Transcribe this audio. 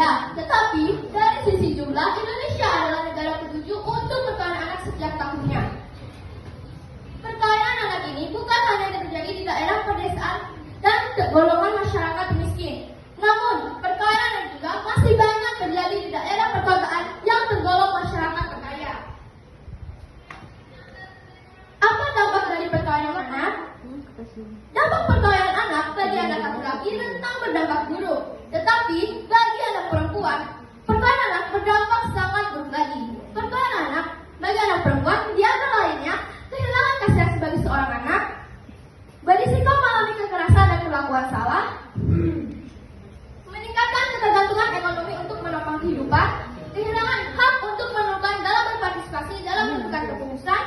terkaya. Tetapi dari sisi jumlah, Indonesia adalah negara ketujuh untuk perkawinan anak setiap tahunnya. Perkawinan anak ini bukan hanya terjadi di daerah pedesaan dan golongan masyarakat miskin. Namun, perkawinan juga masih banyak terjadi di daerah perkotaan yang tergolong masyarakat terkaya. Apa dampak dari perkawinan anak? Dampak perkawinan anak bagi anak laki-laki tentang berdampak buruk. Tetapi bagi anak perempuan, perkawinan anak berdampak sangat buruk lagi. Perkawinan anak bagi anak perempuan di antara lainnya kehilangan kasih sebagai seorang anak, berisiko mengalami kekerasan dan perlakuan salah, meningkatkan ketergantungan ekonomi untuk menopang kehidupan, kehilangan hak untuk menentukan dalam berpartisipasi dalam menentukan keputusan,